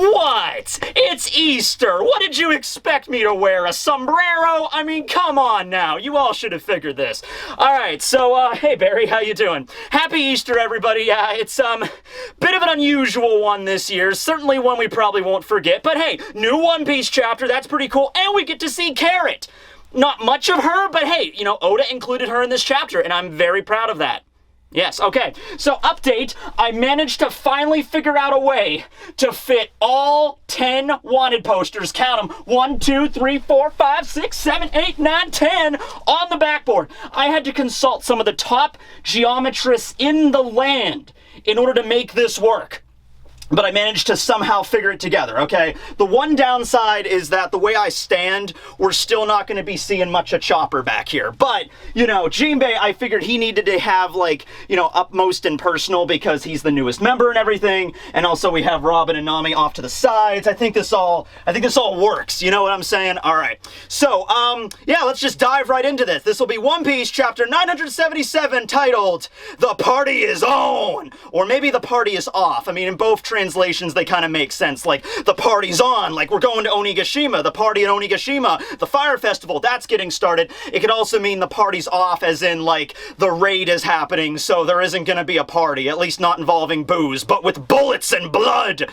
What? It's Easter! What did you expect me to wear? A sombrero? I mean, come on now. You all should have figured this. Alright, so, hey Barry, how you doing? Happy Easter, everybody. It's, bit of an unusual one this year. Certainly one we probably won't forget. But hey, new One Piece chapter, that's pretty cool. And we get to see Carrot. Not much of her, but hey, you know, Oda included her in this chapter, and I'm very proud of that. Yes, okay. So, update, I managed to finally figure out a way to fit all 10 wanted posters, count them, 1, 2, 3, 4, 5, 6, 7, 8, 9, 10, on the backboard. I had to consult some of the top geometrists in the land in order to make this work. But I managed to somehow figure it together, okay? The one downside is that the way I stand, we're still not going to be seeing much of Chopper back here. But, you know, Jinbei, I figured he needed to have, like, you know, upmost and personal because he's the newest member and everything. And also we have Robin and Nami off to the sides. I think this all works. You know what I'm saying? All right. So, yeah, let's just dive right into this. This will be One Piece chapter 977 titled, The Party is On! Or maybe The Party is Off. I mean, in both translations, they kind of make sense. Like, the party's on, like we're going to Onigashima, the party at Onigashima, the fire festival, that's getting started. It could also mean the party's off, as in, like, the raid is happening, so there isn't gonna be a party, at least not involving booze, but with bullets and blood.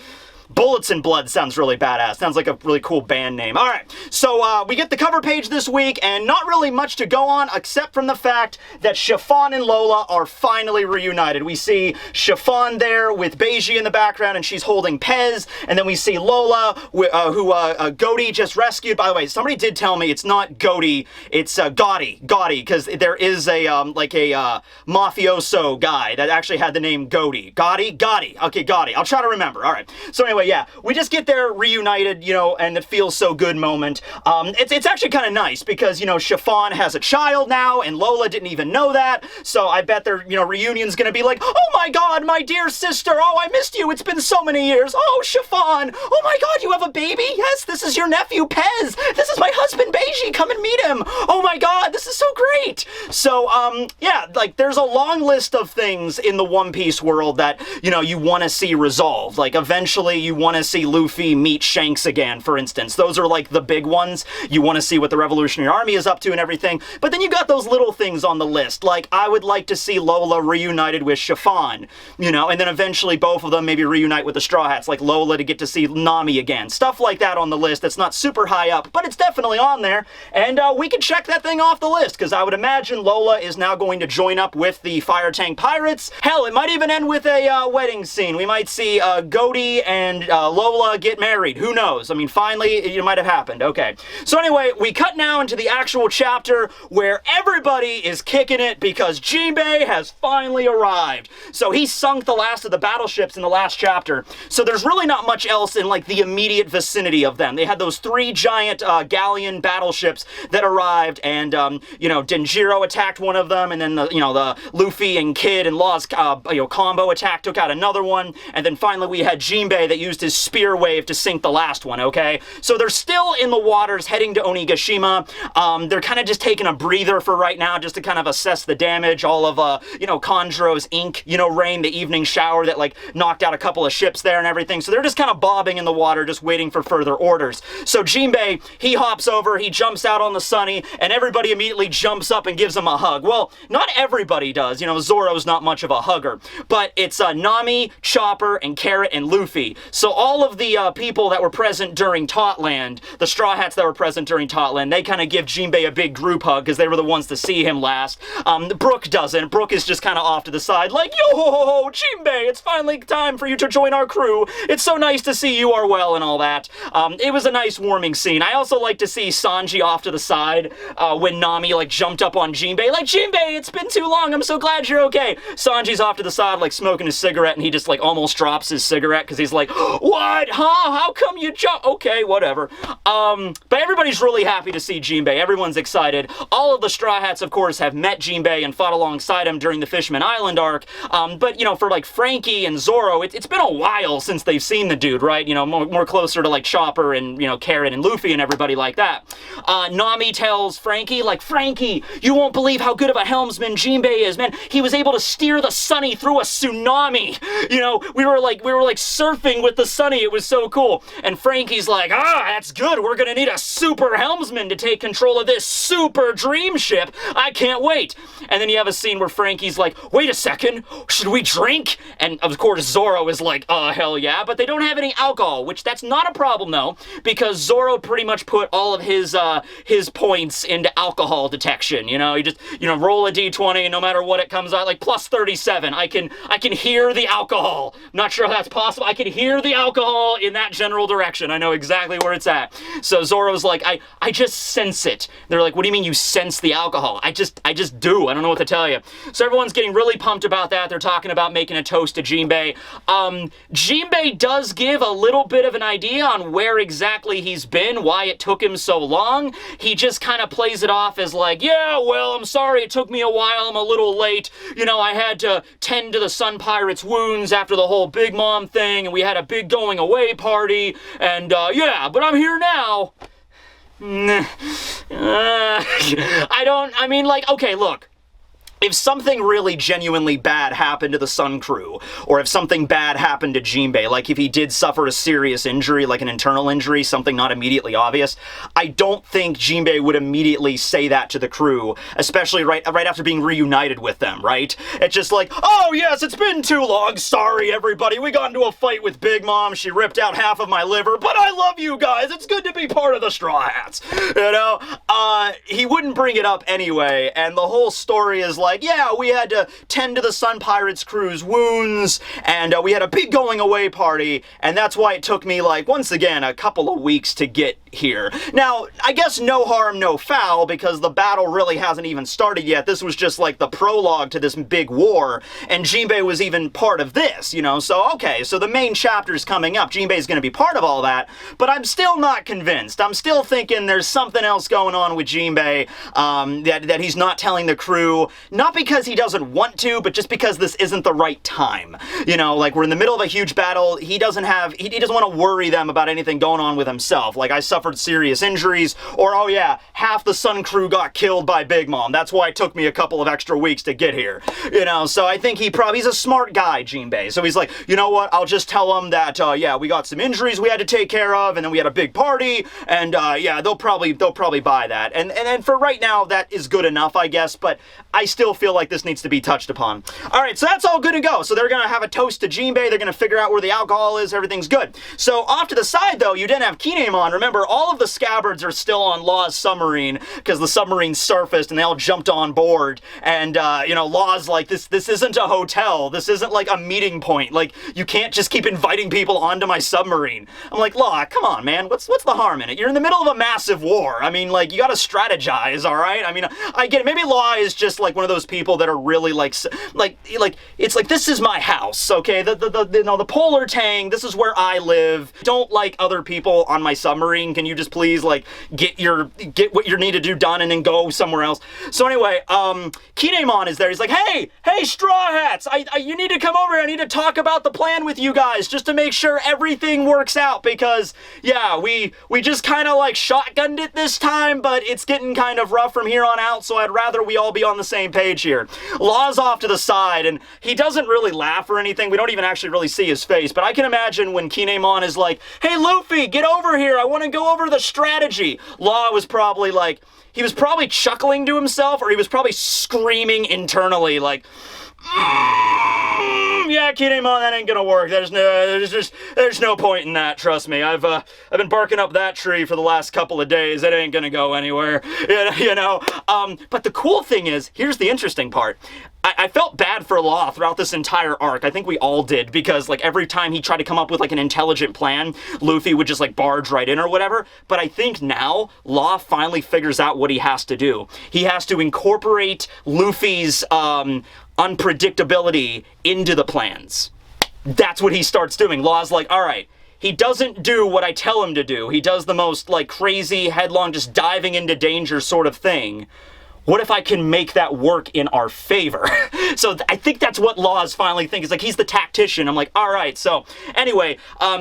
Bullets and Blood sounds really badass. Sounds like a really cool band name. Alright, so we get the cover page this week, and not really much to go on, except from the fact that Chiffon and Lola are finally reunited. We see Chiffon there with Beiji in the background, and she's holding Pez, and then we see Lola, who Goaty just rescued. By the way, somebody did tell me it's not Goaty, it's Gotti, because there is a, mafioso guy that actually had the name Goaty. Gotti? Okay, Gotti. I'll try to remember. Alright, so anyway, yeah, we just get there reunited, you know, and it feels so good moment. It's actually kind of nice because, you know, Chiffon has a child now, and Lola didn't even know that, so I bet their, you know, reunion's gonna be like, oh my god, my dear sister, oh, I missed you, it's been so many years, oh, Chiffon, oh my god, you have a baby? Yes, this is your nephew, Pez, this is my husband, Beiji, come and meet him, oh my god, this is so great! So, yeah, like, there's a long list of things in the One Piece world that, you know, you want to see resolved. Like, eventually you want to see Luffy meet Shanks again, for instance. Those are like the big ones. You want to see what the Revolutionary Army is up to and everything. But then you got those little things on the list. Like, I would like to see Lola reunited with Chiffon, you know, and then eventually both of them maybe reunite with the Straw Hats, like Lola to get to see Nami again. Stuff like that on the list that's not super high up, but it's definitely on there. And we can check that thing off the list, because I would imagine Lola is now going to join up with the Fire Tank Pirates. Hell, it might even end with a wedding scene. We might see Goaty and Lola get married. Who knows? I mean, finally, it might have happened. Okay. So anyway, we cut now into the actual chapter where everybody is kicking it because Jinbei has finally arrived. So he sunk the last of the battleships in the last chapter. So there's really not much else in, like, the immediate vicinity of them. They had those 3 giant galleon battleships that arrived, and, you know, Denjiro attacked one of them, and then, the Luffy and Kid and Law's, combo attack took out another one, and then finally we had Jinbei that used his spear wave to sink the last one, okay? So they're still in the waters heading to Onigashima. They're kind of just taking a breather for right now just to kind of assess the damage. All of, Kanjuro's ink, rain, the evening shower that, like, knocked out a couple of ships there and everything. So they're just kind of bobbing in the water, just waiting for further orders. So Jinbei, he hops over, he jumps out on the Sunny, and everybody immediately jumps up and gives him a hug. Well, not everybody does. Zoro's not much of a hugger. But it's Nami, Chopper, and Carrot, and Luffy. So all of the people that were present during Totland, the Straw Hats that were present during Totland, they kind of give Jinbei a big group hug because they were the ones to see him last. Brook doesn't. Brook is just kind of off to the side, like, yo, Jinbei, it's finally time for you to join our crew. It's so nice to see you are well and all that. It was a nice warming scene. I also like to see Sanji off to the side when Nami, like, jumped up on Jinbei, like, Jinbei, it's been too long, I'm so glad you're okay. Sanji's off to the side, like, smoking his cigarette, and he just, like, almost drops his cigarette because he's like, what? Huh? How come you jump? Okay, whatever. But everybody's really happy to see Jinbei. Everyone's excited. All of the Straw Hats, of course, have met Jinbei and fought alongside him during the Fishman Island arc. But, for, like, Frankie and Zoro, it's been a while since they've seen the dude, right? More closer to, like, Chopper and, Carrot and Luffy and everybody like that. Nami tells Frankie, like, Frankie, you won't believe how good of a helmsman Jinbei is, man. He was able to steer the Sunny through a tsunami. We were like surfing with the Sunny. It was so cool. And Frankie's like, that's good. We're gonna need a super helmsman to take control of this super dream ship. I can't wait. And then you have a scene where Frankie's like, wait a second, should we drink? And of course Zoro is like, hell yeah. But they don't have any alcohol, which that's not a problem though, because Zoro pretty much put all of his points into alcohol detection. You know, you just, roll a d20 and no matter what it comes out, like plus 37. I can hear the alcohol. Not sure if that's possible. I can hear the alcohol in that general direction. I know exactly where it's at. So Zoro's like, I just sense it. They're like, what do you mean you sense the alcohol? I just do. I don't know what to tell you. So everyone's getting really pumped about that. They're talking about making a toast to Jinbei. Jinbei does give a little bit of an idea on where exactly he's been, why it took him so long. He just kind of plays it off as like, yeah, well, I'm sorry it took me a while. I'm a little late. I had to tend to the Sun Pirate's wounds after the whole Big Mom thing, and we had a big going away party, and yeah, but I'm here now. Okay, look. If something really genuinely bad happened to the Sun Crew, or if something bad happened to Jinbei, like if he did suffer a serious injury, like an internal injury, something not immediately obvious, I don't think Jinbei would immediately say that to the crew, especially right after being reunited with them, right? It's just like, oh yes, it's been too long, sorry everybody, we got into a fight with Big Mom, she ripped out half of my liver, but I love you guys, it's good to be part of the Straw Hats, he wouldn't bring it up anyway, and the whole story is like, yeah, we had to tend to the Sun Pirates crew's wounds, and we had a big going away party, and that's why it took me, like, once again, a couple of weeks to get here. Now, I guess no harm, no foul, because the battle really hasn't even started yet. This was just, like, the prologue to this big war, and Jinbei was even part of this, So, okay, so the main chapter's coming up. Jinbei's gonna be part of all that, but I'm still not convinced. I'm still thinking there's something else going on with Jinbei, that he's not telling the crew, not because he doesn't want to, but just because this isn't the right time. Like, we're in the middle of a huge battle, he doesn't want to worry them about anything going on with himself. Like, I suffered serious injuries, or, oh yeah, half the Sun Crew got killed by Big Mom. That's why it took me a couple of extra weeks to get here. So I think he's a smart guy, Jinbei. So he's like, you know what, I'll just tell him that, yeah, we got some injuries we had to take care of, and then we had a big party, and, yeah, they'll probably buy that. And for right now, that is good enough, I guess, but I still feel like this needs to be touched upon. Alright, so that's all good to go. So they're gonna have a toast to Jinbei, they're gonna figure out where the alcohol is, everything's good. So off to the side though, you didn't have Kinemon. Remember, all of the scabbards are still on Law's submarine, because the submarine surfaced and they all jumped on board, and Law's like, this isn't a hotel, this isn't like a meeting point, like, you can't just keep inviting people onto my submarine. I'm like, Law, come on man, what's the harm in it? You're in the middle of a massive war. I mean, like, you gotta strategize, alright? I mean, I get it, maybe Law is just like one of those people that are really like it's like, this is my house, okay? The polar tang, this is where I live. Don't like other people on my submarine. Can you just please like get what you need to do done and then go somewhere else? So anyway, Kinemon is there. He's like, hey Straw Hats, you need to come over here. I need to talk about the plan with you guys just to make sure everything works out, because yeah, we just kind of like shotgunned it this time, but it's getting kind of rough from here on out, so I'd rather we all be on the same page here. Law's off to the side, and he doesn't really laugh or anything. We don't even actually really see his face, but I can imagine when Kinemon is like, hey Luffy, get over here, I want to go over the strategy. Law was probably like, he was probably chuckling to himself, or he was probably screaming internally like, yeah, Kinemon, that ain't gonna work. There's no point in that, trust me. I've been barking up that tree for the last couple of days. It ain't gonna go anywhere, but the cool thing is, here's the interesting part. I felt bad for Law throughout this entire arc. I think we all did, because like every time he tried to come up with like an intelligent plan, Luffy would just like barge right in or whatever. But I think now Law finally figures out what he has to do. He has to incorporate Luffy's unpredictability into the plans. That's what he starts doing. Law's like, all right, he doesn't do what I tell him to do. He does the most like crazy, headlong, just diving into danger sort of thing. what if I can make that work in our favor? So I think that's what Law is finally thinking. It's like, he's the tactician. I'm like, all right. So anyway,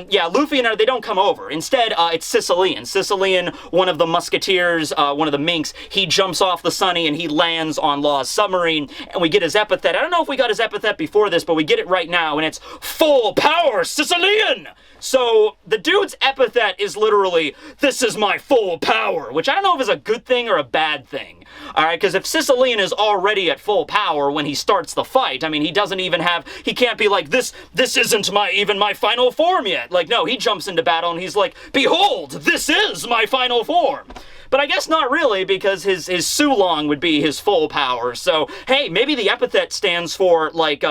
yeah, Luffy and they don't come over. Instead, it's Sicilian. Sicilian, one of the musketeers, one of the minks, he jumps off the Sunny and he lands on Law's submarine, and we get his epithet. I don't know if we got his epithet before this, but we get it right now, and it's full power Sicilian! So the dude's epithet is literally, this is my full power, which I don't know if is a good thing or a bad thing. Alright, because if Sicilian is already at full power when he starts the fight, I mean, he doesn't even have, he can't be like, this isn't even my final form yet. Like, no, he jumps into battle and he's like, behold, this is my final form. But I guess not really, because his Sulong would be his full power. So, hey, maybe the epithet stands for, like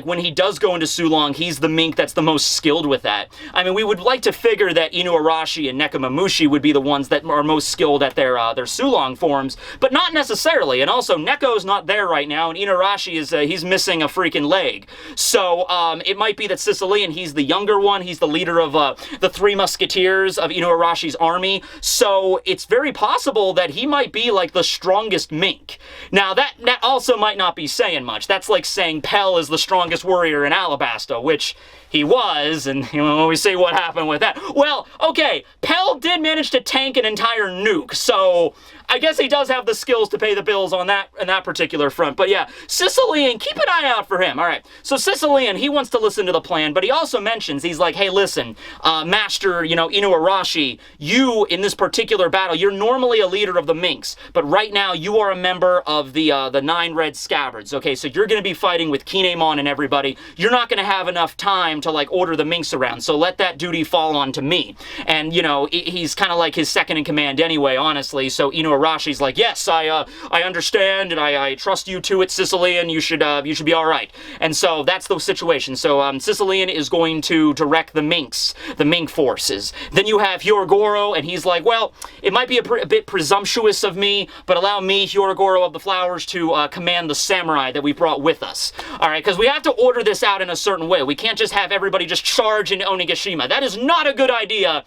when he does go into Sulong, he's the mink that's the most skilled with that. I mean, we would like to figure that Inuarashi and Nekomamushi would be the ones that are most skilled at their Sulong forms, but not necessarily. And also, Neko's not there right now, and Inuarashi is, he's missing a freaking leg. So, it might be that Sicilian, he's the younger one, he's the leader of, the 3 musketeers of Inuarashi's army, so it's very possible that he might be, like, the strongest mink. Now, that also might not be saying much. That's like saying Pell is the strongest warrior in Alabasta, which he was, and when we see what happened with that. Well, okay, Pell did manage to tank an entire nuke, so I guess he does have the skills to pay the bills on that particular front. But yeah, Sicilian, keep an eye out for him. All right, so Sicilian, he wants to listen to the plan, but he also mentions, he's like, hey, listen, Master, Inuarashi, you, in this particular battle, you're normally a leader of the minks, but right now you are a member of the 9 red scabbards, okay? So you're going to be fighting with Kinemon and everybody. You're not going to have enough time to, like, order the minks around, so let that duty fall onto me. And, he's kind of like his second in command anyway, honestly, so Inuarashi's like, yes, I understand, and I trust you to it, Sicilian, you should be alright. And so that's the situation. So, Sicilian is going to direct the minks, the mink forces. Then you have Hyogoro, and he's like, well, it might be a bit presumptuous of me, but allow me, Hyogoro of the Flowers, to command the samurai that we brought with us. Alright, because we have to order this out in a certain way. We can't just have everybody just charge into Onigashima. That is not a good idea,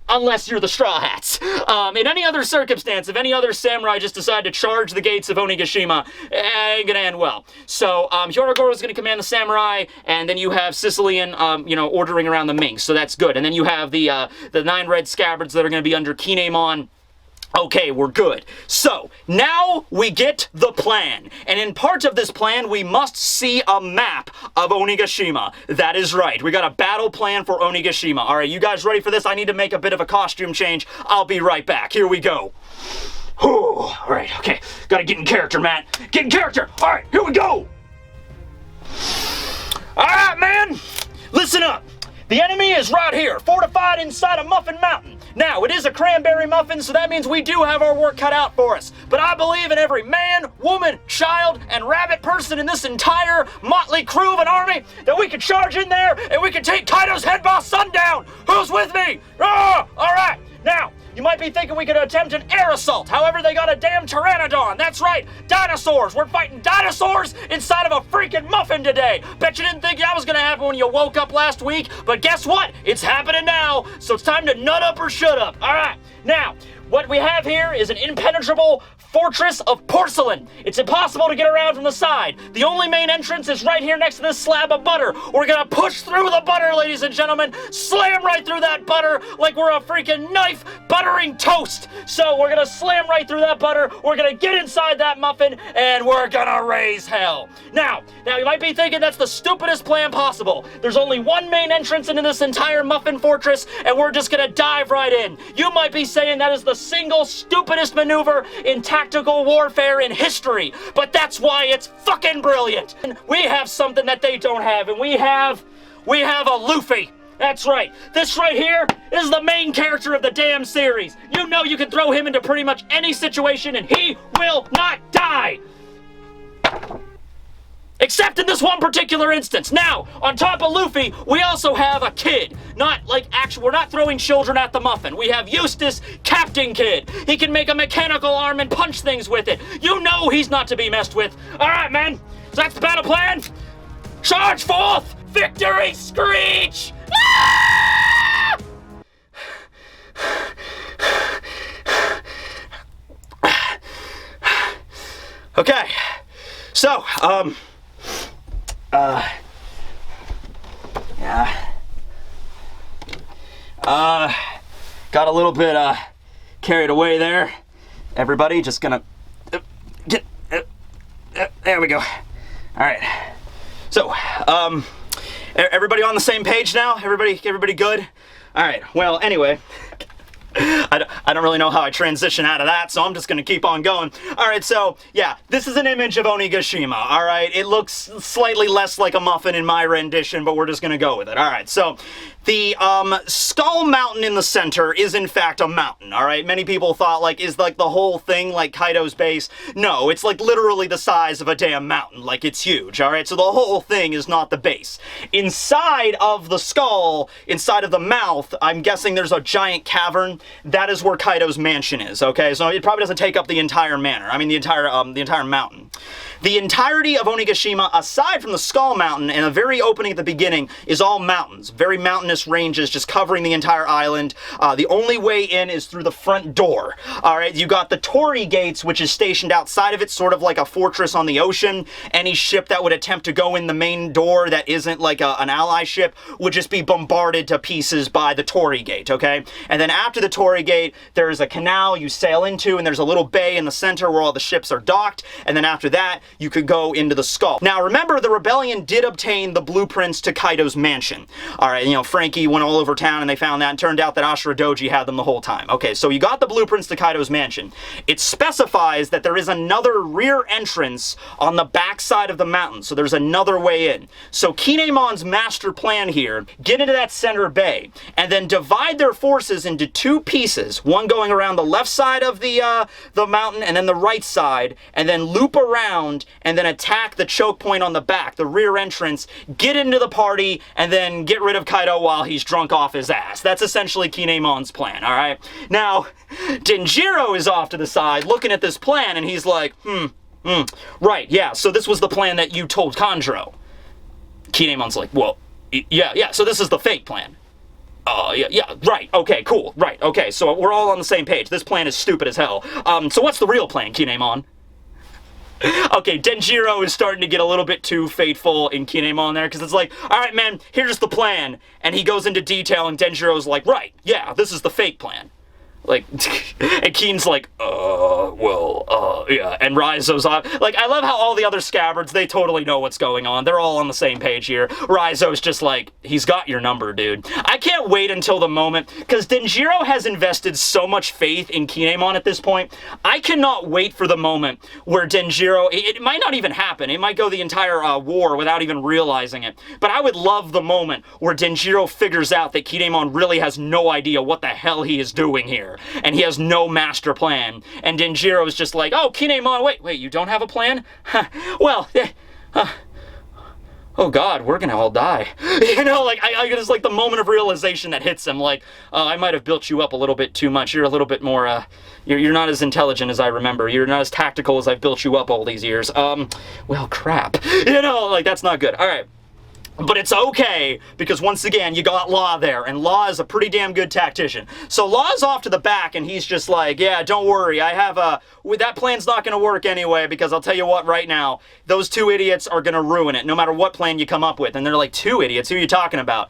unless you're the Straw Hats. In any other circumstance, if any other samurai just decide to charge the gates of Onigashima, ain't gonna end well. So, Hyogoro's gonna command the samurai, and then you have Sicilian, ordering around the minks, so that's good. And then you have the 9 red scabbards that are gonna be under Kinemon. Okay, we're good. So, now we get the plan. And in part of this plan, we must see a map of Onigashima. That is right. We got a battle plan for Onigashima. All right, you guys ready for this? I need to make a bit of a costume change. I'll be right back. Here we go. All right, okay. Gotta get in character, Matt. Get in character. All right, here we go. All right, man. Listen up. The enemy is right here, fortified inside a Muffin Mountain. Now, it is a cranberry muffin, so that means we do have our work cut out for us. But I believe in every man, woman, child, and rabbit person in this entire motley crew of an army that we can charge in there and we can take Kaido's head by sundown. Who's with me? All right. Now, you might be thinking we could attempt an air assault. However, they got a damn pteranodon. That's right, dinosaurs. We're fighting dinosaurs inside of a freaking muffin today. Bet you didn't think that was gonna happen when you woke up last week, but guess what? It's happening now, so it's time to nut up or shut up. All right, now, what we have here is an impenetrable fortress of porcelain. It's impossible to get around from the side. The only main entrance is right here next to this slab of butter. We're gonna push through the butter, ladies and gentlemen. Slam right through that butter like we're a freaking knife buttering toast. So we're gonna slam right through that butter. We're gonna get inside that muffin, and we're gonna raise hell. Now, you might be thinking that's the stupidest plan possible. There's only one main entrance into this entire muffin fortress, and we're just gonna dive right in. You might be saying that is the single stupidest maneuver in tactical warfare in history, but that's why it's fucking brilliant. We have something that they don't have, and we have a Luffy. That's right. This right here is the main character of the damn series. You know you can throw him into pretty much any situation and he will not die. Except in this one particular instance. Now, on top of Luffy, we also have a kid. We're not throwing children at the muffin. We have Eustace, Captain Kid. He can make a mechanical arm and punch things with it. You know he's not to be messed with. All right, man. So that's the battle plan. Charge forth! Victory screech! Ah! Okay, so, yeah. Got a little bit, carried away there. Everybody, just gonna get, there we go. All right. So, everybody on the same page now? Everybody good? All right, well, anyway. I don't really know how I transition out of that, so I'm just gonna keep on going. Alright, so, yeah, this is an image of Onigashima, alright? It looks slightly less like a muffin in my rendition, but we're just gonna go with it. Alright, so, the, skull mountain in the center is in fact a mountain, alright? Many people thought, like, is, like, the whole thing like Kaido's base? No, it's, like, literally the size of a damn mountain. Like, it's huge, alright? So the whole thing is not the base. Inside of the skull, inside of the mouth, I'm guessing there's a giant cavern. That is where Kaido's mansion is, okay? So it probably doesn't take up the entire manor. I mean, the entire mountain. The entirety of Onigashima, aside from the Skull Mountain and the very opening at the beginning, is all mountains. Very mountainous ranges just covering the entire island. The only way in is through the front door. Alright, you got the Torii Gates, which is stationed outside of it, sort of like a fortress on the ocean. Any ship that would attempt to go in the main door that isn't like an ally ship would just be bombarded to pieces by the Torii Gate, okay? And then after the Torii Gate, there's a canal you sail into, and there's a little bay in the center where all the ships are docked, and then after that, you could go into the skull. Now, remember, the rebellion did obtain the blueprints to Kaido's mansion. Alright, you know, Frankie went all over town and they found that, and turned out that Ashura Doji had them the whole time. Okay, so you got the blueprints to Kaido's mansion. It specifies that there is another rear entrance on the back side of the mountain, so there's another way in. So Kinemon's master plan here, get into that center bay, and then divide their forces into two pieces, one going around the left side of the mountain, and then the right side, and then loop around, and then attack the choke point on the back, the rear entrance, get into the party, and then get rid of Kaido while he's drunk off his ass. That's essentially Kinemon's plan, alright? Now, Denjiro is off to the side looking at this plan, and he's like, right, yeah, so this was the plan that you told Kanjuro. Kinemon's like, well, yeah, so this is the fake plan. Yeah, right, okay, cool, right, okay, so we're all on the same page. This plan is stupid as hell. So what's the real plan, Kinemon? Okay, Denjiro is starting to get a little bit too faithful in Kinemon there, because it's like, alright man, here's the plan, and he goes into detail, and Denjiro's like, right, yeah, this is the fake plan. Like, and Keen's like, yeah, and Raizo's on. Like, I love how all the other scabbards, they totally know what's going on. They're all on the same page here. Raizo's just like, he's got your number, dude. I can't wait until the moment, because Denjiro has invested so much faith in Kinemon at this point. I cannot wait for the moment where Denjiro, it might not even happen. It might go the entire war without even realizing it. But I would love the moment where Denjiro figures out that Kinemon really has no idea what the hell he is doing here. And he has no master plan. And Denjiro is just like, oh, Kinemon, wait, you don't have a plan? Well, oh god, we're gonna all die. You know, like, it's like the moment of realization that hits him, like, I might have built you up a little bit too much. You're a little bit more, you're not as intelligent as I remember. You're not as tactical as I've built you up all these years. Well, crap. You know, like, that's not good. Alright. But it's okay, because once again, you got Law there, and Law is a pretty damn good tactician. So Law's off to the back, and he's just like, yeah, don't worry, I have that plan's not gonna work anyway, because I'll tell you what, right now, those two idiots are gonna ruin it, no matter what plan you come up with. And they're like, two idiots? Who are you talking about?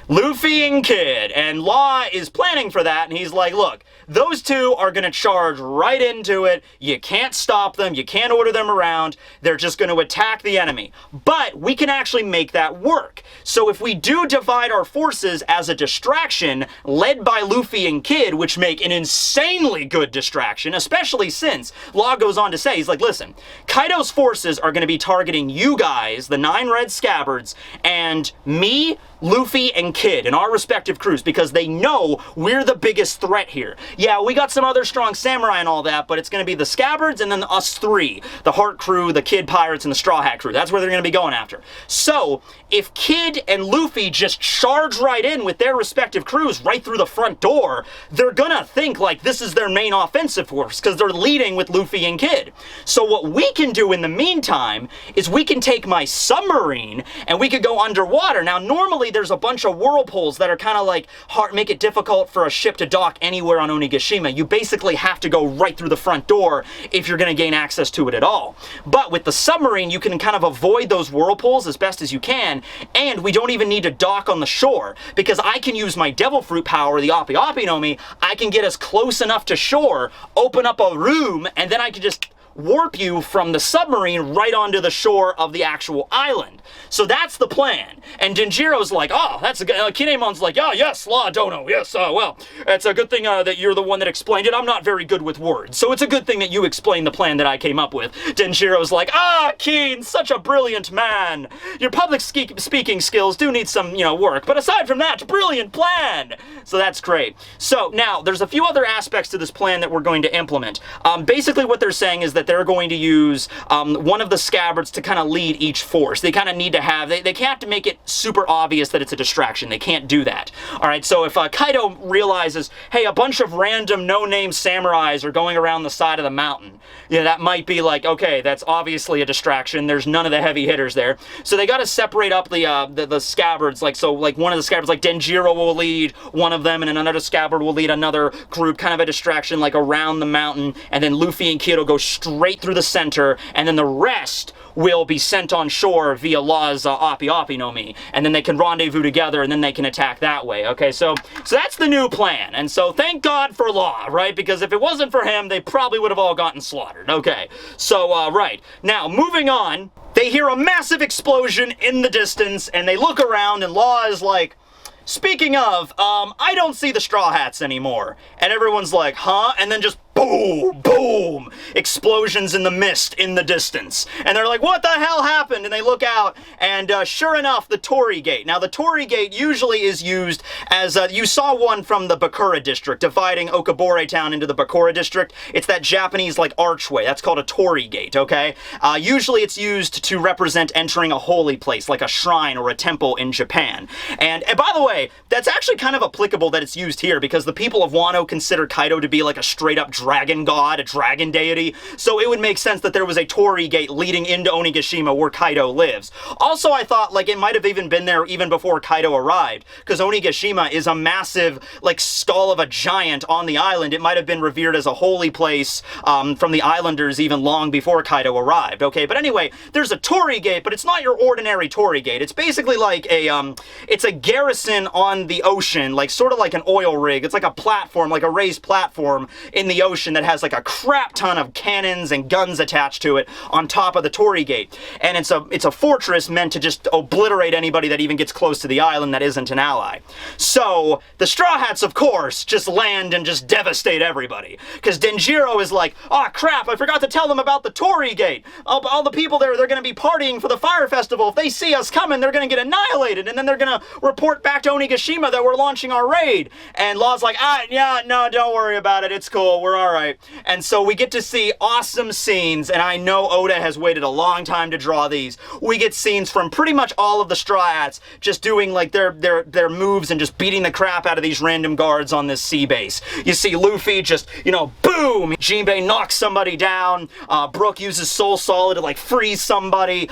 Luffy and Kid, and Law is planning for that, and he's like, look, those two are going to charge right into it. You can't stop them. You can't order them around. They're just going to attack the enemy. But we can actually make that work. So if we do divide our forces as a distraction, led by Luffy and Kid, which make an insanely good distraction, especially since Law goes on to say, he's like, listen, Kaido's forces are going to be targeting you guys, the 9 red scabbards, and me, Luffy, and Kid in our respective crews, because they know we're the biggest threat here. Yeah, we got some other strong samurai and all that, but it's going to be the scabbards and then us 3. The Heart crew, the Kid pirates, and the Straw Hat crew. That's where they're going to be going after. So, if Kid and Luffy just charge right in with their respective crews right through the front door, they're going to think like this is their main offensive force, because they're leading with Luffy and Kid. So what we can do in the meantime is we can take my submarine and we could go underwater. Now, normally basically there's a bunch of whirlpools that are kind of like hard, make it difficult for a ship to dock anywhere on Onigashima. You basically have to go right through the front door if you're going to gain access to it at all. But with the submarine, you can kind of avoid those whirlpools as best as you can, and we don't even need to dock on the shore, because I can use my devil fruit power, the Oppi Oppi no Mi. I can get us close enough to shore, open up a room, and then I can just warp you from the submarine right onto the shore of the actual island. So that's the plan. And Denjiro's like, oh, that's a good... Kinemon's like, oh, yes, La Dono, yes, well, it's a good thing that you're the one that explained it. I'm not very good with words, so it's a good thing that you explained the plan that I came up with. Denjiro's like, Keen, such a brilliant man. Your public speaking skills do need some, work, but aside from that, brilliant plan. So that's great. So now, there's a few other aspects to this plan that we're going to implement. Basically, what they're saying is that they're going to use one of the scabbards to kind of lead each force. They kind of need to have, they can't make it super obvious that it's a distraction. They can't do that. All right, so if Kaido realizes, hey, a bunch of random no-name samurais are going around the side of the mountain, that might be like, okay, that's obviously a distraction. There's none of the heavy hitters there. So they got to separate up the scabbards. Like one of the scabbards, like Denjiro will lead one of them, and another scabbard will lead another group, kind of a distraction, like around the mountain, and then Luffy and Kaido go straight through the center, and then the rest will be sent on shore via Law's Oppi Oppi no Mi, and then they can rendezvous together, and then they can attack that way. Okay, so that's the new plan, and so thank God for Law, right? Because if it wasn't for him, they probably would have all gotten slaughtered. Okay, so right now, moving on, they hear a massive explosion in the distance, and they look around, and Law is like, speaking of, I don't see the Straw Hats anymore. And everyone's like, huh? And then just boom, boom, explosions in the mist in the distance. And they're like, what the hell happened? And they look out, and sure enough, the Torii Gate. Now, the Torii Gate usually is used as, you saw one from the Bakura district, dividing Okabore town into the Bakura district. It's that Japanese, like, archway. That's called a Torii Gate, okay? Usually it's used to represent entering a holy place, like a shrine or a temple in Japan. And by the way, that's actually kind of applicable that it's used here, because the people of Wano consider Kaido to be like a straight-up dragon god, a dragon deity, so it would make sense that there was a Torii Gate leading into Onigashima where Kaido lives. Also, I thought, like, it might have even been there even before Kaido arrived, because Onigashima is a massive, like, skull of a giant on the island. It might have been revered as a holy place from the islanders even long before Kaido arrived, okay? But anyway, there's a Torii Gate, but it's not your ordinary Torii Gate. It's basically like it's a garrison on the ocean, like, sort of like an oil rig. It's like a platform, like a raised platform in the ocean that has like a crap ton of cannons and guns attached to it on top of the Torii Gate. And it's a fortress meant to just obliterate anybody that even gets close to the island that isn't an ally. So the Straw Hats, of course, just land and just devastate everybody. Because Denjiro is like, oh crap, I forgot to tell them about the Torii Gate. All the people there, they're going to be partying for the fire festival. If they see us coming, they're going to get annihilated. And then they're going to report back to Onigashima that we're launching our raid. And Law's like, yeah, no, don't worry about it. It's cool. We're all right. And so we get to see awesome scenes, and I know Oda has waited a long time to draw these. We get scenes from pretty much all of the Straw Hats just doing like their moves and just beating the crap out of these random guards on this sea base. You see Luffy just, boom! Jinbei knocks somebody down. Brook uses Soul Solid to like freeze somebody.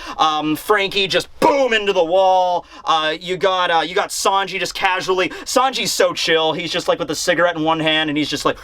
Frankie just boom into the wall. You got Sanji just casually. Sanji's so chill. He's just like with a cigarette in one hand, and he's just like,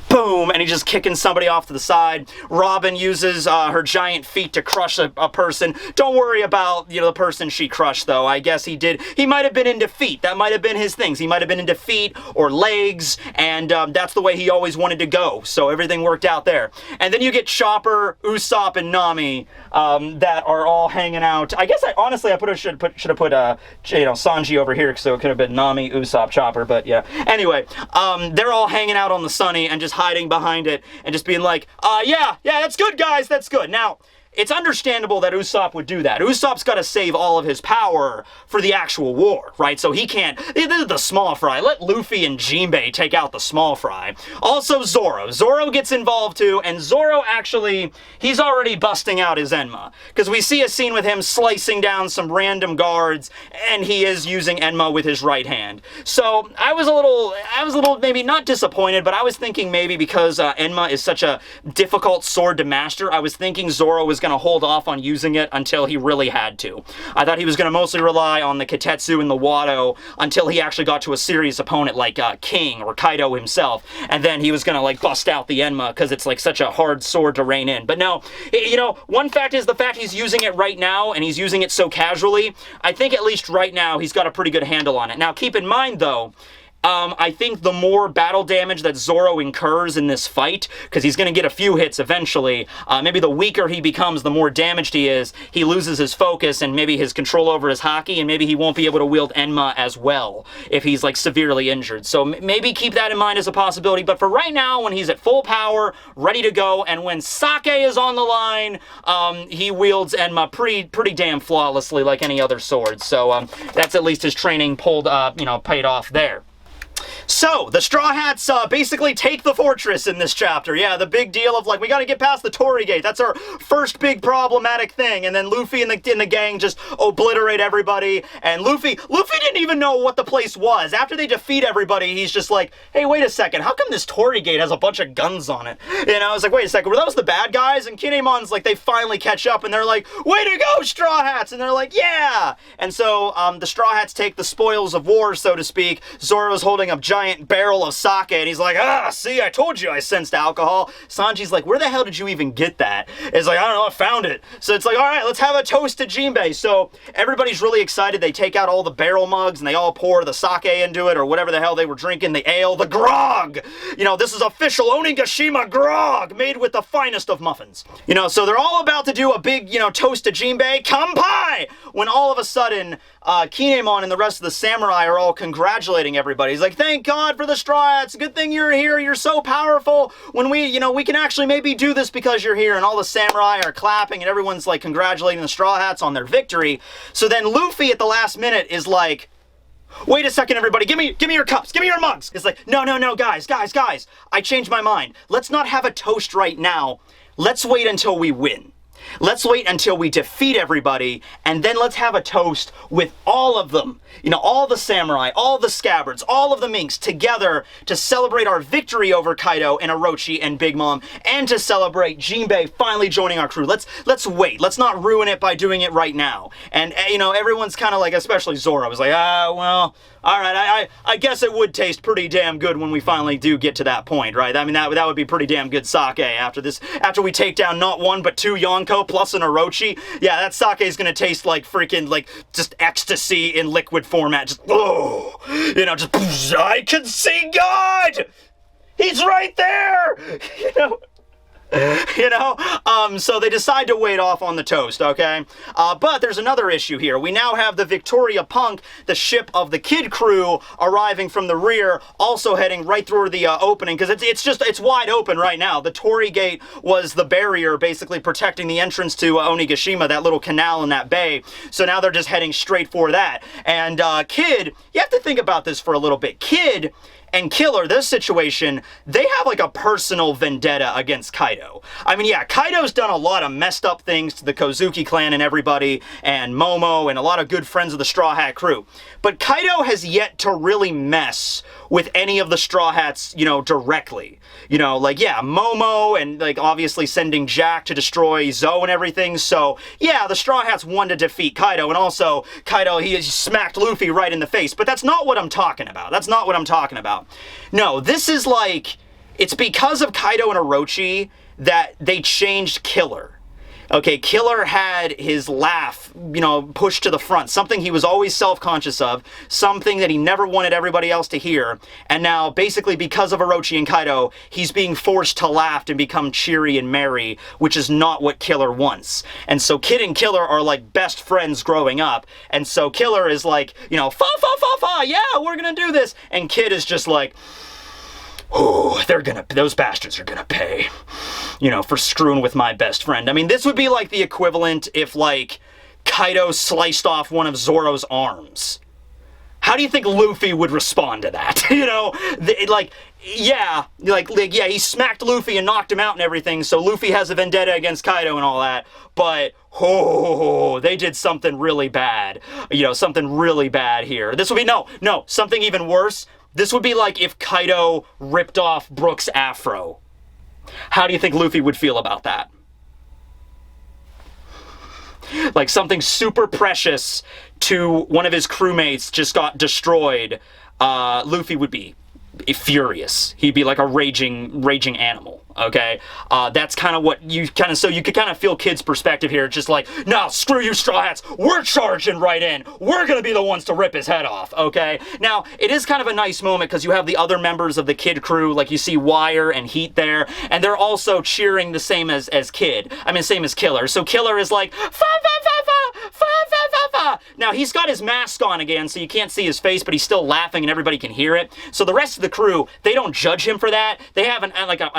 boom, and he's just kicking somebody off to the side. Robin uses her giant feet to crush a person. Don't worry about, the person she crushed, though. I guess he did. He might have been into feet. That might have been his things. He might have been into feet or legs, and that's the way he always wanted to go. So everything worked out there. And then you get Chopper, Usopp, and Nami that are all hanging out. I guess I should have put Sanji over here, so it could have been Nami, Usopp, Chopper, but yeah. Anyway, they're all hanging out on the Sunny and just hiding behind it and just being like, yeah, that's good, guys, that's good. Now, it's understandable that Usopp would do that. Usopp's got to save all of his power for the actual war, right? So he can't... This is the small fry. Let Luffy and Jinbei take out the small fry. Also, Zoro. Zoro gets involved too, and Zoro actually... He's already busting out his Enma. Because we see a scene with him slicing down some random guards, and he is using Enma with his right hand. So I was a little maybe not disappointed, but I was thinking maybe because Enma is such a difficult sword to master, I was thinking Zoro was going to hold off on using it until he really had to. I thought he was going to mostly rely on the Kitetsu and the Wado until he actually got to a serious opponent like King or Kaido himself, and then he was going to like bust out the Enma because it's like such a hard sword to rein in. But no, you know, one fact is the fact he's using it right now, and he's using it so casually. I think at least right now he's got a pretty good handle on it. Now keep in mind though, I think the more battle damage that Zoro incurs in this fight, because he's going to get a few hits eventually, maybe the weaker he becomes, the more damaged he is, he loses his focus and maybe his control over his haki, and maybe he won't be able to wield Enma as well if he's like severely injured. So maybe keep that in mind as a possibility, but for right now, when he's at full power, ready to go, and when Sake is on the line, he wields Enma pretty damn flawlessly like any other sword. So that's at least his training paid off there. So, the Straw Hats basically take the fortress in this chapter. Yeah, the big deal of, like, we gotta get past the Torii Gate. That's our first big problematic thing. And then Luffy and the gang just obliterate everybody. And Luffy didn't even know what the place was. After they defeat everybody, he's just like, hey, wait a second. How come this Torii Gate has a bunch of guns on it? You know, I was like, wait a second. Were those the bad guys? And Kinemon's like, they finally catch up. And they're like, way to go, Straw Hats! And they're like, yeah! And so, the Straw Hats take the spoils of war, so to speak. Zoro's holding a giant barrel of sake, and he's like, see, I told you I sensed alcohol. Sanji's like, where the hell did you even get that? It's like, I don't know, I found it. So it's like, all right, let's have a toast to Jinbei. So everybody's really excited. They take out all the barrel mugs, and they all pour the sake into it, or whatever the hell they were drinking, the ale, the grog. You know, this is official Onigashima grog, made with the finest of muffins. You know, so they're all about to do a big, toast to Jinbei, kampai, when all of a sudden, Kinemon and the rest of the samurai are all congratulating everybody. He's like, thank God for the Straw Hats. Good thing you're here. You're so powerful. When we can actually maybe do this because you're here. And all the samurai are clapping and everyone's like congratulating the Straw Hats on their victory. So then Luffy at the last minute is like, wait a second, everybody. Give me your cups. Give me your mugs. It's like, no, guys. I changed my mind. Let's not have a toast right now. Let's wait until we win. Let's wait until we defeat everybody, and then let's have a toast with all of them. All the samurai, all the scabbards, all of the minks together to celebrate our victory over Kaido and Orochi and Big Mom, and to celebrate Jinbei finally joining our crew. Let's wait. Let's not ruin it by doing it right now. And, everyone's kind of like, especially Zoro, was like, well, all right, I guess it would taste pretty damn good when we finally do get to that point, right? I mean, that would be pretty damn good sake after we take down not one but two Yonko plus an Orochi. Yeah, that sake is gonna taste like freaking, like, just ecstasy in liquid format. Just, I can see God! He's right there! So they decide to wait off on the toast, okay? But there's another issue here. We now have the Victoria Punk, the ship of the Kid Crew, arriving from the rear, also heading right through the opening, because it's wide open right now. The Torii Gate was the barrier, basically protecting the entrance to Onigashima, that little canal in that bay. So now they're just heading straight for that. And Kid, you have to think about this for a little bit. Kid and Killer, this situation, they have like a personal vendetta against Kaido. I mean, yeah, Kaido's done a lot of messed up things to the Kozuki clan and everybody, and Momo, and a lot of good friends of the Straw Hat crew. But Kaido has yet to really mess with any of the Straw Hats, directly. Momo, and like obviously sending Jack to destroy Zoe and everything. So yeah, the Straw Hats won to defeat Kaido, and also Kaido, he smacked Luffy right in the face. But that's not what I'm talking about. No, this is like, it's because of Kaido and Orochi that they changed Killer. Okay, Killer had his laugh, pushed to the front, something he was always self-conscious of, something that he never wanted everybody else to hear, and now, basically, because of Orochi and Kaido, he's being forced to laugh and become cheery and merry, which is not what Killer wants. And so Kid and Killer are, like, best friends growing up, and so Killer is like, fa, yeah, we're gonna do this, and Kid is just like, oh, those bastards are gonna pay, for screwing with my best friend. I mean, this would be like the equivalent if, like, Kaido sliced off one of Zoro's arms. How do you think Luffy would respond to that? He smacked Luffy and knocked him out and everything, so Luffy has a vendetta against Kaido and all that, but, they did something really bad. Something really bad here. This would be, something even worse. This would be like if Kaido ripped off Brook's afro. How do you think Luffy would feel about that? like something super precious to one of his crewmates just got destroyed, Luffy would be furious. He'd be like a raging animal. Okay, that's kind of what you kind of, so you could kind of feel Kid's perspective here. Just like, no, screw you, Straw Hats. We're charging right in. We're gonna be the ones to rip his head off. Okay. Now it is kind of a nice moment because you have the other members of the Kid crew, like you see Wire and Heat there, and they're also cheering the same as Kid. I mean, same as Killer. So Killer is like, fa fa fa fa fa fa fa fa. Now he's got his mask on again, so you can't see his face, but he's still laughing and everybody can hear it. So the rest of the crew, they don't judge him for that. They have an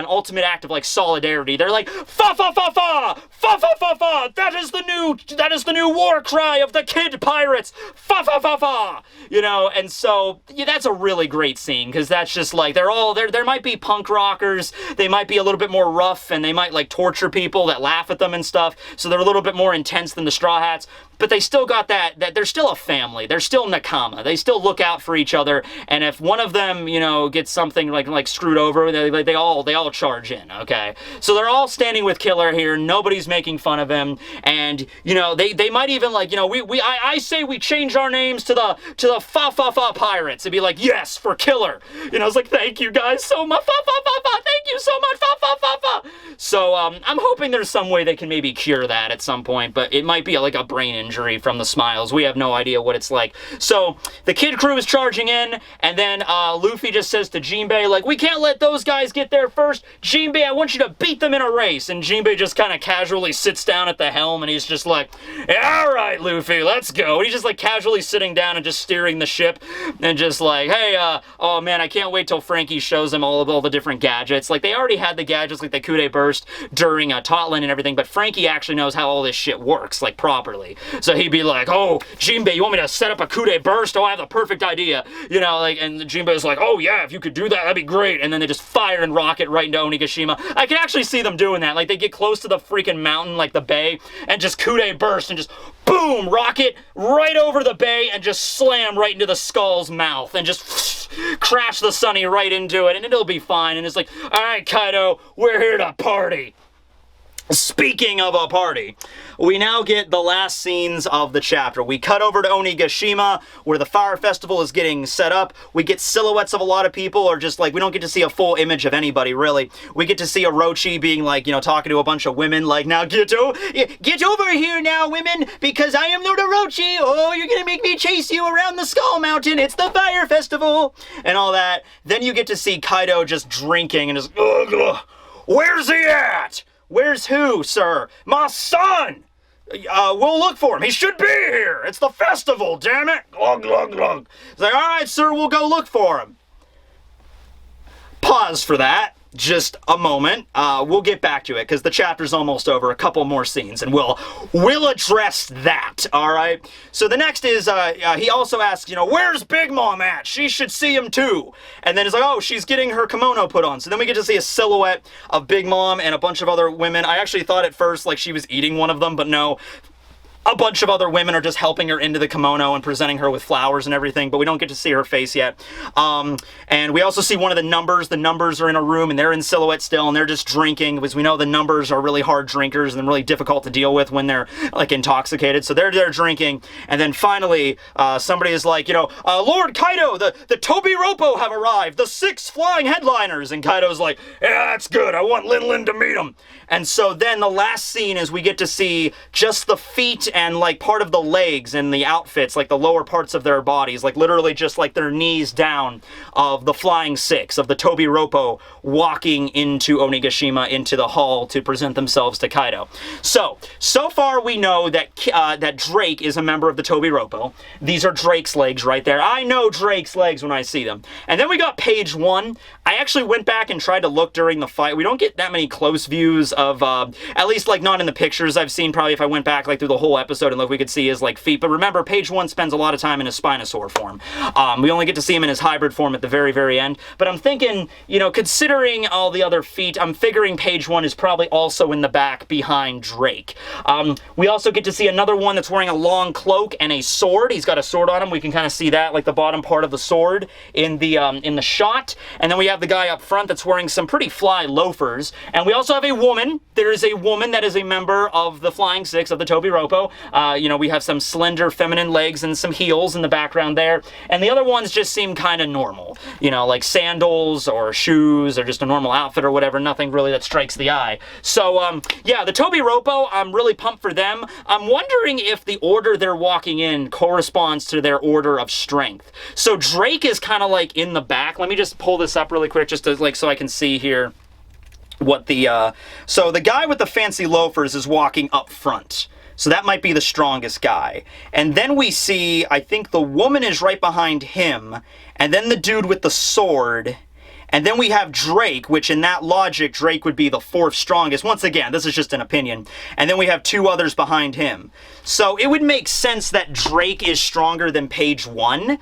ultimate act of like solidarity. They're like, fa fa fa fa fa fa fa fa. That is the new war cry of the Kid pirates. Fa fa fa fa. You know, and so yeah, that's a really great scene because that's just like there might be punk rockers. They might be a little bit more rough and they might like torture people that laugh at them and stuff. So they're a little bit more intense than the Straw Hats. But they still got that they're still a family. They're still nakama. They still look out for each other. And if one of them, you know, gets something like screwed over, they all charge in. Okay, so they're all standing with Killer here. Nobody's making fun of him, and you know they might even like, you know, I say we change our names to the fa fa fa pirates. It'd be like, yes, for Killer. You know, it's like, thank you guys so much. Fa fa fa fa. Thank you so much. Fa fa fa fa. So I'm hoping there's some way they can maybe cure that at some point, but it might be like a brain injury from the smiles. We have no idea what it's like. So the Kid crew is charging in, and then Luffy just says to Jinbei, like, we can't let those guys get there first. Jinbei, I want you to beat them in a race. And Jinbei just kind of casually sits down at the helm, and he's just like, yeah, all right, Luffy, let's go. And he's just like casually sitting down and just steering the ship, and just like, hey, oh man, I can't wait till Frankie shows him all the different gadgets. Like, they already had the gadgets, like the Kude Burst during Totland and everything, but Frankie actually knows how all this shit works, like, properly. So he'd be like, oh, Jinbei, you want me to set up a Kude Burst? Oh, I have the perfect idea. You know, like, and Jinbei's like, oh yeah, if you could do that, that'd be great. And then they just fire and rocket right into Onigashima. I can actually see them doing that. Like, they get close to the freaking mountain, like the bay, and just Kude Burst and just boom, rocket right over the bay and just slam right into the skull's mouth and just crash the Sunny right into it, and it'll be fine. And it's like, all right, Kaido, we're here to party. Speaking of a party, we now get the last scenes of the chapter. We cut over to Onigashima, where the fire festival is getting set up. We get silhouettes of a lot of people, or just like, we don't get to see a full image of anybody, really. We get to see Orochi being like, you know, talking to a bunch of women, like, now get over here now, women, because I am Lord Orochi. Oh, you're gonna make me chase you around the Skull Mountain. It's the fire festival, and all that. Then you get to see Kaido just drinking and just, ugh, where's he at? Where's who, sir? My son! We'll look for him. He should be here. It's the festival, damn it. Glug, glug, glug. It's like, all right, sir, we'll go look for him. Pause for that. Just a moment. We'll get back to it because the chapter's almost over. A couple more scenes, and we'll address that. All right. So the next is he also asks, you know, where's Big Mom at? She should see him too. And then he's like, oh, she's getting her kimono put on. So then we get to see a silhouette of Big Mom and a bunch of other women. I actually thought at first like she was eating one of them, but no. A bunch of other women are just helping her into the kimono and presenting her with flowers and everything, but we don't get to see her face yet. And we also see one of the numbers. The numbers are in a room, and they're in silhouette still, and they're just drinking, because we know the numbers are really hard drinkers and really difficult to deal with when they're, like, intoxicated. So they're drinking, and then finally, somebody is like, you know, Lord Kaido, the Tobiropo have arrived, the 6 flying headliners. And Kaido's like, yeah, that's good. I want Lin Lin to meet them. And so then the last scene is we get to see just the feet and like part of the legs and the outfits, like the lower parts of their bodies, like literally just like their knees down, of the Flying 6, of the Tobiropo walking into Onigashima, into the hall to present themselves to Kaido. So far we know that that Drake is a member of the Tobiropo. These are Drake's legs right there. I know Drake's legs when I see them. And then we got page 1. I actually went back and tried to look during the fight. We don't get that many close views of, at least like not in the pictures I've seen. Probably if I went back like through the whole episode and look, we could see his like feet. But remember, page 1 spends a lot of time in his Spinosaur form. We only get to see him in his hybrid form at the very, very end. But I'm thinking, you know, considering all the other feet, I'm figuring page 1 is probably also in the back behind Drake. We also get to see another one that's wearing a long cloak and a sword. He's got a sword on him. We can kind of see that, like the bottom part of the sword in the shot. And then we have the guy up front that's wearing some pretty fly loafers. And we also have a woman. There is a woman that is a member of the Flying 6 of the Tobiropo. You know, we have some slender feminine legs and some heels in the background there. And the other ones just seem kind of normal. You know, like sandals or shoes or just a normal outfit or whatever. Nothing really that strikes the eye. So, yeah, the Toby Roppo, I'm really pumped for them. I'm wondering if the order they're walking in corresponds to their order of strength. So Drake is kind of like in the back. Let me just pull this up really quick just to, like, so I can see here what the, so the guy with the fancy loafers is walking up front. So that might be the strongest guy. And then we see, I think the woman is right behind him, and then the dude with the sword. And then we have Drake, which in that logic, Drake would be the fourth strongest. Once again, this is just an opinion. And then we have two others behind him. So it would make sense that Drake is stronger than Page 1.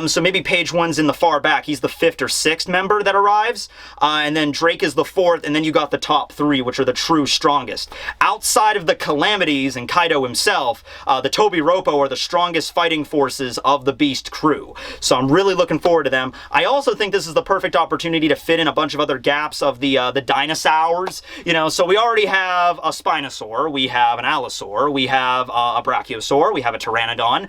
So maybe Page 1's in the far back. He's the 5th or 6th member that arrives. And then Drake is the 4th, and then you got the top 3, which are the true strongest. Outside of the Calamities and Kaido himself, the Toby Roppo are the strongest fighting forces of the Beast crew. So I'm really looking forward to them. I also think this is the perfect opportunity to fit in a bunch of other gaps of the dinosaurs. You know, so we already have a Spinosaur, we have an Allosaur, we have a Brachiosaur, we have a Pteranodon,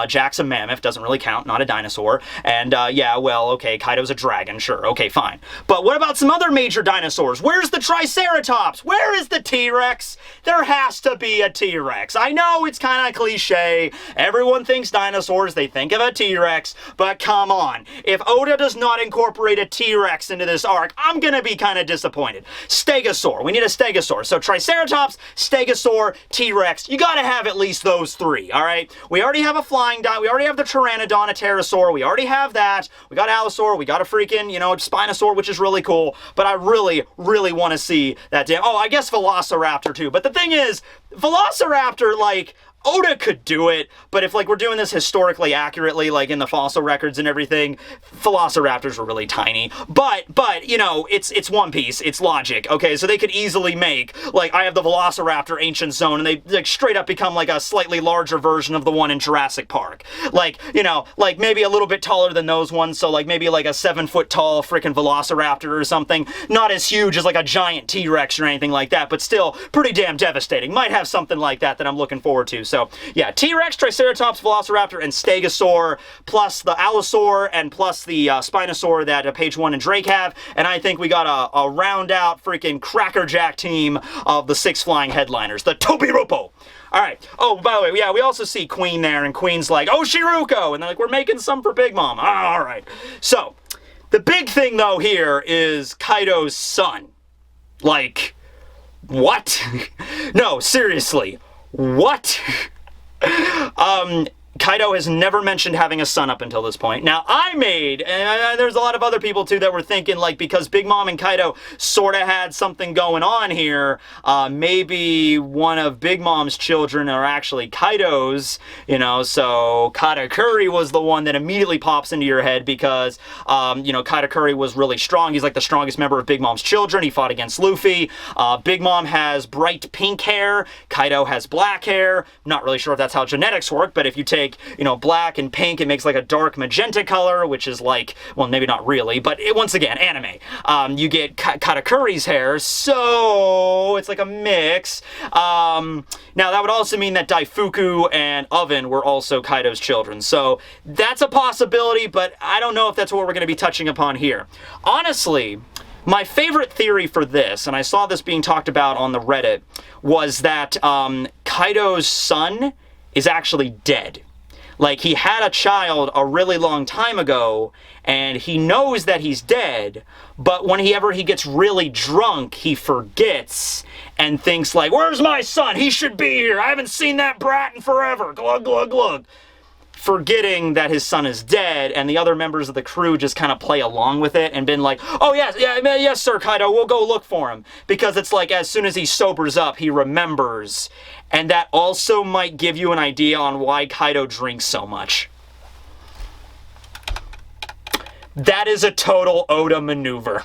Jack's a mammoth, doesn't really count, not a dinosaur, and yeah, well, okay, Kaido's a dragon, sure, okay, fine. But what about some other major dinosaurs? Where's the Triceratops? Where is the T-Rex? There has to be a T-Rex. I know it's kind of cliche. Everyone thinks dinosaurs, they think of a T-Rex, but come on. If Oda does not incorporate a T-Rex into this arc, I'm gonna be kind of disappointed. Stegosaur, we need a Stegosaur. So Triceratops, Stegosaur, T-Rex, you gotta have at least those 3, all right? We already have a flying dino, we already have the Pteranodon, a Pterosaur, we already have that, we got Allosaur, we got a freaking, you know, Spinosaur, which is really cool, but I really, really want to see that damn, oh, I guess Velociraptor too, but the thing is, Velociraptor, like, Oda could do it, but if, like, we're doing this historically accurately, like, in the fossil records and everything, Velociraptors were really tiny. But, you know, it's One Piece, it's logic, okay? So they could easily make, like, I have the Velociraptor Ancient Zone, and they, like, straight up become, like, a slightly larger version of the one in Jurassic Park. Like, you know, like, maybe a little bit taller than those ones, so, like, maybe, like, a 7-foot-tall freaking Velociraptor or something. Not as huge as, like, a giant T-Rex or anything like that, but still pretty damn devastating. Might have something like that I'm looking forward to. So, yeah, T-Rex, Triceratops, Velociraptor, and Stegosaur, plus the Allosaur, and plus the Spinosaur that Page 1 and Drake have, and I think we got a round-out freaking crackerjack team of the 6 flying headliners, the Toby Roppo. Alright, oh, by the way, yeah, we also see Queen there, and Queen's like, oh, Shiruko, and they're like, we're making some for Big Mom. Alright, so, the big thing, though, here is Kaido's son. Like, what? No, seriously. What? Kaido has never mentioned having a son up until this point. Now, and there's a lot of other people too that were thinking, like, because Big Mom and Kaido sort of had something going on here, maybe one of Big Mom's children are actually Kaido's, you know, so Katakuri was the one that immediately pops into your head because, you know, Katakuri was really strong. He's like the strongest member of Big Mom's children. He fought against Luffy. Big Mom has bright pink hair. Kaido has black hair. Not really sure if that's how genetics work, but if you take, you know, black and pink, it makes like a dark magenta color, which is like, well, maybe not really, but once again, anime. You get Katakuri's hair, so it's like a mix. Now, that would also mean that Daifuku and Oven were also Kaido's children, so that's a possibility, but I don't know if that's what we're going to be touching upon here. Honestly, my favorite theory for this, and I saw this being talked about on the Reddit, was that Kaido's son is actually dead. Like, he had a child a really long time ago, and he knows that he's dead, but whenever he gets really drunk, he forgets and thinks like, where's my son? He should be here. I haven't seen that brat in forever. Glug, glug, glug. Forgetting that his son is dead, and the other members of the crew just kind of play along with it and been like, oh yes sir, Kaido, we'll go look for him. Because it's like, as soon as he sobers up, he remembers. And that also might give you an idea on why Kaido drinks so much. That is a total Oda maneuver.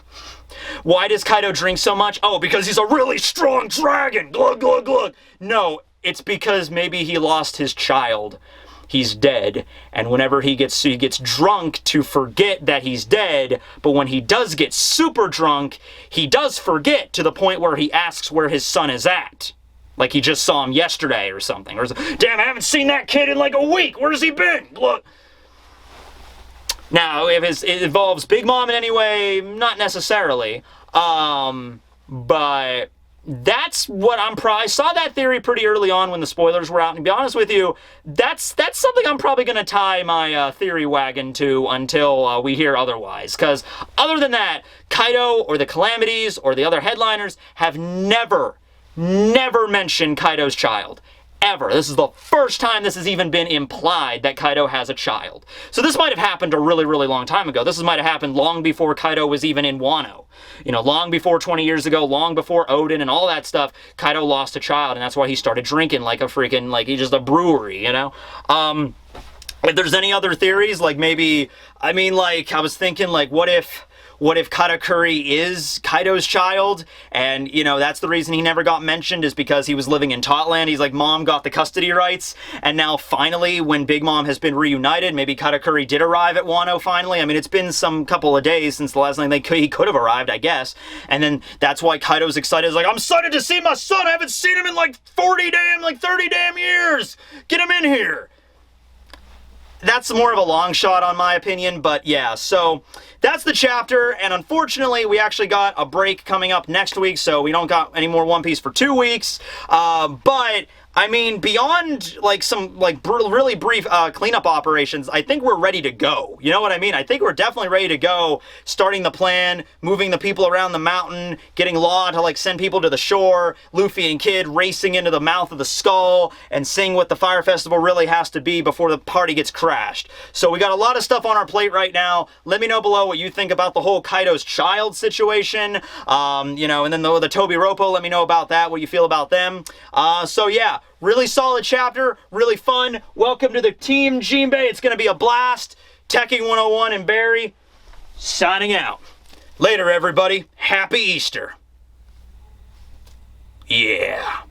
Why does Kaido drink so much? Oh, because he's a really strong dragon! Glug, glug, glug! No, it's because maybe he lost his child. He's dead, and whenever he gets drunk to forget that he's dead, but when he does get super drunk, he does forget to the point where he asks where his son is at. Like he just saw him yesterday or something. Or, damn, I haven't seen that kid in like a week. Where's he been? Look. Now, if it involves Big Mom in any way, not necessarily. But that's what I saw that theory pretty early on when the spoilers were out, and to be honest with you, that's something I'm probably going to tie my theory wagon to until we hear otherwise, because other than that, Kaido or the Calamities or the other headliners have never mentioned Kaido's child. Ever. This is the first time this has even been implied that Kaido has a child. So this might have happened a really, really long time ago. This might have happened long before Kaido was even in Wano. You know, long before 20 years ago, long before Odin and all that stuff, Kaido lost a child, and that's why he started drinking like a freaking, like he's just a brewery, you know? If there's any other theories, like maybe, I mean, like, I was thinking, like, what if Katakuri is Kaido's child, and, you know, that's the reason he never got mentioned, is because he was living in Totland. He's like, Mom got the custody rights, and now finally, when Big Mom has been reunited, maybe Katakuri did arrive at Wano finally. I mean, it's been some couple of days since the last time he could have arrived, I guess, and then that's why Kaido's excited. He's like, I'm excited to see my son! I haven't seen him in like 30 damn years! Get him in here! That's more of a long shot on my opinion, but yeah, so that's the chapter, and unfortunately we actually got a break coming up next week, so we don't got any more One Piece for 2 weeks, but I mean, beyond like some like really brief cleanup operations, I think we're ready to go. You know what I mean? I think we're definitely ready to go, starting the plan, moving the people around the mountain, getting Law to like send people to the shore, Luffy and Kid racing into the mouth of the skull, and seeing what the Fire Festival really has to be before the party gets crashed. So we got a lot of stuff on our plate right now. Let me know below what you think about the whole Kaido's child situation, you know, and then the Toby Roppo, let me know about that, what you feel about them. So yeah, really solid chapter, really fun. Welcome to the team, Jinbei. It's going to be a blast. Tekking101 and Barry, signing out. Later, everybody. Happy Easter. Yeah.